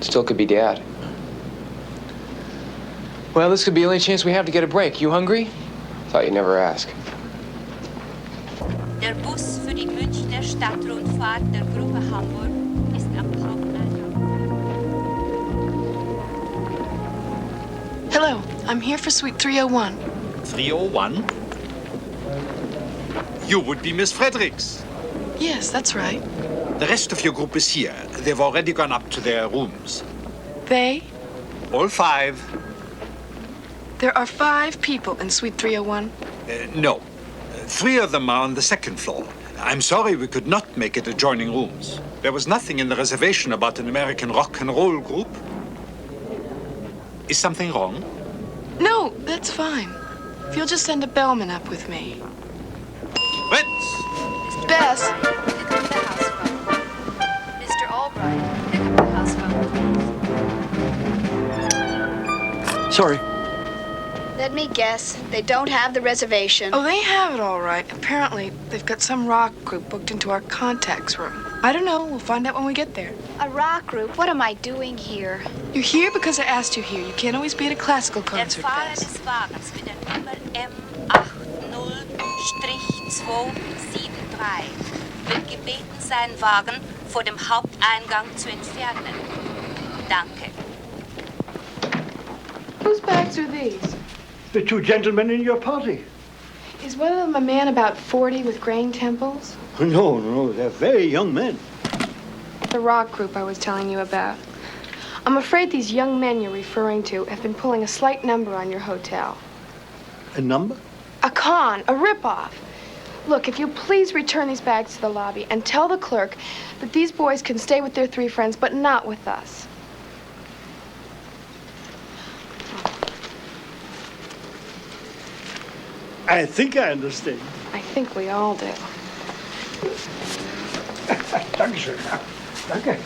Still could be Dad. Well, this could be the only chance we have to get a break. You hungry? Thought you'd never ask. Der Bus für die Münchner Stadtrundfahrt der Gruppe Hamburg ist am Haupteingang. Hello, I'm here for Suite 301. 301? You would be Miss Fredericks. Yes, that's right. The rest of your group is here. They've already gone up to their rooms. They? All 5. There are 5 people in Suite 301. No. 3 of them are on the 2nd floor. I'm sorry we could not make it adjoining rooms. There was nothing in the reservation about an American rock and roll group. Is something wrong? No, that's fine. If you'll just send a bellman up with me. Fritz! Bess! Pick up the house phone. Mr. Albright, pick up the house phone. Sorry. Let me guess. They don't have the reservation. Oh, they have it all right. Apparently, they've got some rock group booked into our contacts room. I don't know. We'll find out when we get there. A rock group? What am I doing here? You're here because I asked you here. You can't always be at a classical Der concert, Fahrer Bess. des Wagens mit der Nummer M80-273 wird gebeten, seinen Wagen vor dem Haupteingang zu entfernen. Danke. Whose bags are these? The 2 gentlemen in your party. Is one of them a man about 40 with graying temples? No, they're very young men. The rock group I was telling you about. I'm afraid these young men you're referring to have been pulling a slight number on your hotel. A number? A con, a ripoff. Look, if you please return these bags to the lobby and tell the clerk that these boys can stay with their 3 friends, but not with us. I think I understand. I think we all do. Dankeschön. Danke.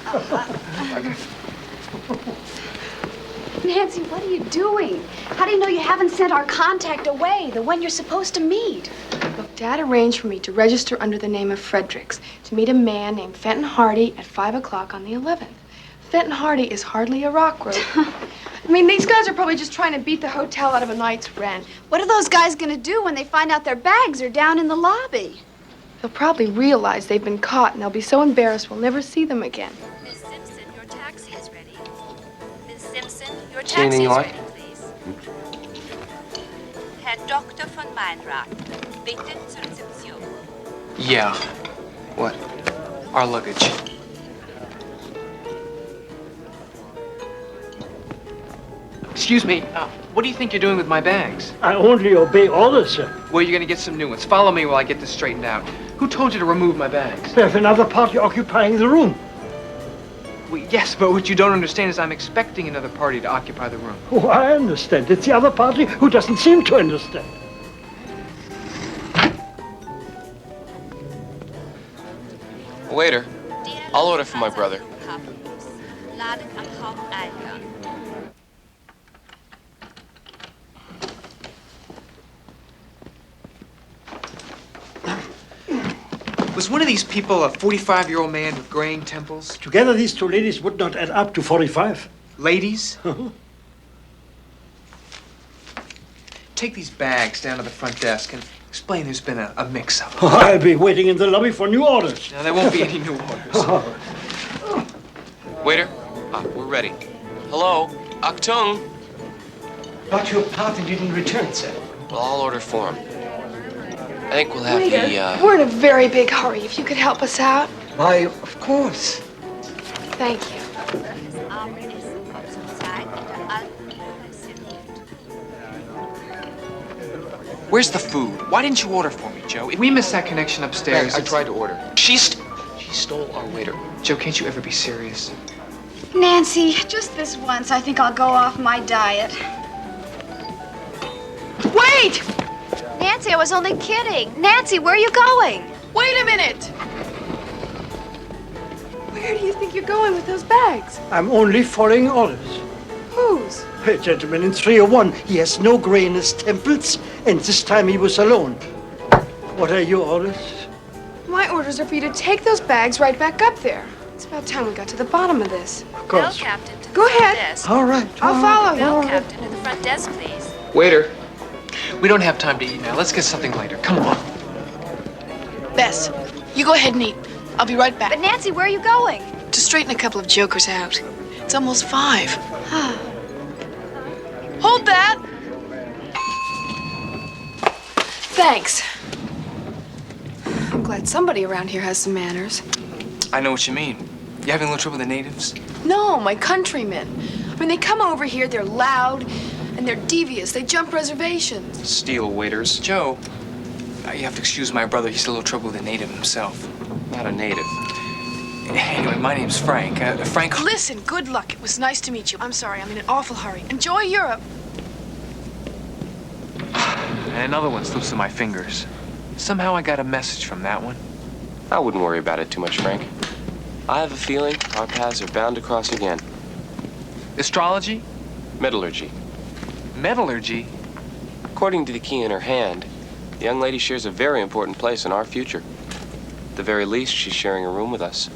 Nancy, what are you doing? How do you know you haven't sent our contact away, the one you're supposed to meet? Look, Dad arranged for me to register under the name of Fredericks to meet a man named Fenton Hardy at 5 o'clock on the 11th. Fenton Hardy is hardly a rock group. I mean, these guys are probably just trying to beat the hotel out of a night's rent. What are those guys gonna do when they find out their bags are down in the lobby? They'll probably realize they've been caught, and they'll be so embarrassed we'll never see them again. Miss Simpson, your taxi is ready. Miss Simpson, your See anything taxi you is like? ready, please. Herr Dr. von Meinrad, bitte zur Rezeption. Yeah. What? Our luggage. Excuse me, what do you think you're doing with my bags? I only obey orders, sir. Well, you're gonna get some new ones. Follow me while I get this straightened out. Who told you to remove my bags? There's another party occupying the room. Well, yes, but what you don't understand is I'm expecting another party to occupy the room. Oh, I understand. It's the other party who doesn't seem to understand. Waiter, I'll order for my brother. Ladet am Haupteingang. Was one of these people a 45-year-old man with graying temples? Together, these 2 ladies would not add up to 45. Ladies? Take these bags down to the front desk and explain there's been a mix-up. I'll be waiting in the lobby for new orders. Now, there won't be any new orders. Waiter, we're ready. Hello, Achtung. But your party didn't return, sir. Well, I'll order for him. I think we'll have Waiter, we're in a very big hurry. If you could help us out. Why, of course. Thank you. Das Abendessen wird zurzeit in der alten Kulisse serviert. Where's the food? Why didn't you order for me, Joe? We missed that connection upstairs. I tried to order. She stole our waiter. Joe, can't you ever be serious? Nancy, just this once, I think I'll go off my diet. Wait! Nancy, I was only kidding. Nancy, where are you going? Wait a minute! Where do you think you're going with those bags? I'm only following orders. Whose? A gentleman in 301. He has no gray in his temples, and this time he was alone. What are your orders? My orders are for you to take those bags right back up there. It's about time we got to the bottom of this. Of Tell course. Captain Go ahead. Desk. All right. I'll follow you. Bell captain to the front desk, please. Waiter. We don't have time to eat now. Let's get something later. Come on. Bess, you go ahead and eat. I'll be right back. But Nancy, where are you going? To straighten a couple of jokers out. It's almost 5. Hold that! Thanks. I'm glad somebody around here has some manners. I know what you mean. You having a little trouble with the natives? No, my countrymen. I mean, they come over here, they're loud, and they're devious. They jump reservations. Steel waiters. Joe, you have to excuse my brother. He's a little trouble with a native himself. Not a native. Anyway, my name's Frank. Frank. Listen, good luck. It was nice to meet you. I'm sorry, I'm in an awful hurry. Enjoy Europe. And another one slips through my fingers. Somehow I got a message from that one. I wouldn't worry about it too much, Frank. I have a feeling our paths are bound to cross again. Astrology? Metallurgy. Metallurgy? According to the key in her hand, the young lady shares a very important place in our future. At the very least, she's sharing a room with us.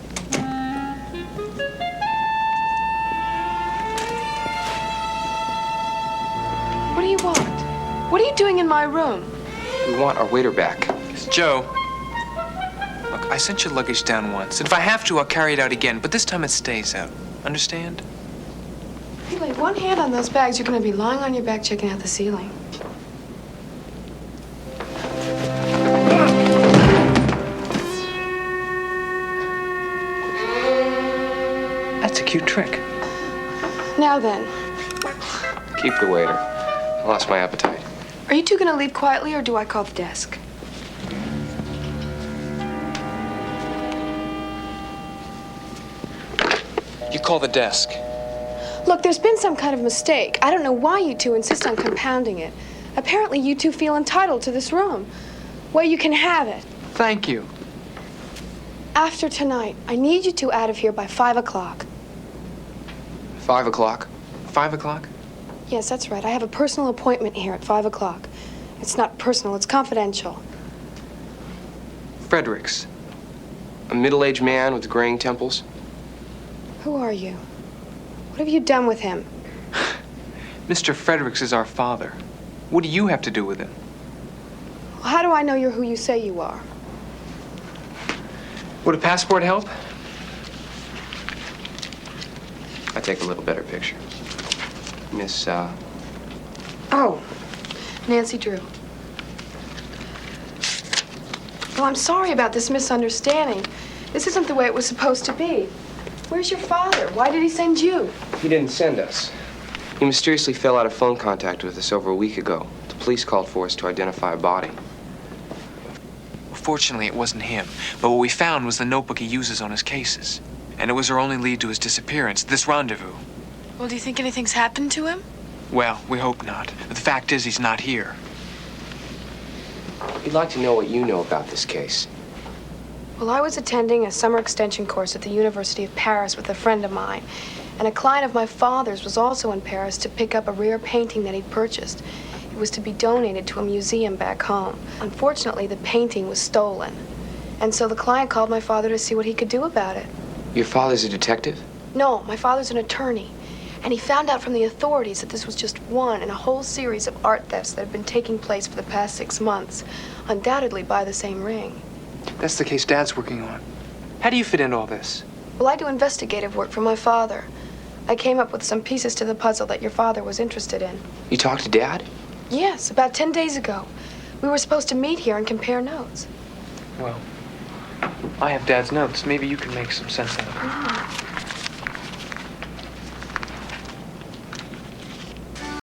What do you want? What are you doing in my room? We want our waiter back. Joe, look, I sent your luggage down once. And if I have to, I'll carry it out again. But this time it stays out. Understand? If you lay one hand on those bags, you're going to be lying on your back checking out the ceiling. That's a cute trick. Now then, Keep the waiter. I lost my appetite. are you two going to leave quietly, or do I call the desk? You call the desk. Look, there's been some kind of mistake. I don't know why you two insist on compounding it. Apparently, you two feel entitled to this room. Well, you can have it. Thank you. After tonight, I need you two out of here by 5 o'clock. 5 o'clock. 5 o'clock? Yes, that's right. I have a personal appointment here at 5 o'clock. It's not personal, it's confidential. Fredericks. A middle-aged man with graying temples. Who are you? What have you done with him? Mr. Fredericks is our father. What do you have to do with him? Well, how do I know you're who you say you are? Would a passport help? I take a little better picture. Miss, Oh, Nancy Drew. Well, I'm sorry about this misunderstanding. This isn't the way it was supposed to be. Where's your father? Why did he send you? He didn't send us. He mysteriously fell out of phone contact with us over a week ago. The police called for us to identify a body. Fortunately, it wasn't him. But what we found was the notebook he uses on his cases. And it was our only lead to his disappearance, this rendezvous. Well, do you think anything's happened to him? Well, we hope not. But the fact is, he's not here. We'd like to know what you know about this case. Well, I was attending a summer extension course at the University of Paris with a friend of mine. And a client of my father's was also in Paris to pick up a rare painting that he'd purchased. It was to be donated to a museum back home. Unfortunately, the painting was stolen. And so the client called my father to see what he could do about it. Your father's a detective? No, my father's an attorney. And he found out from the authorities that this was just one in a whole series of art thefts that have been taking place for the past 6 months, undoubtedly by the same ring. That's the case Dad's working on. How do you fit into all this? Well, I do investigative work for my father. I came up with some pieces to the puzzle that your father was interested in. You talked to Dad? Yes, about 10 days ago. We were supposed to meet here and compare notes. Well, I have Dad's notes. Maybe you can make some sense out of it.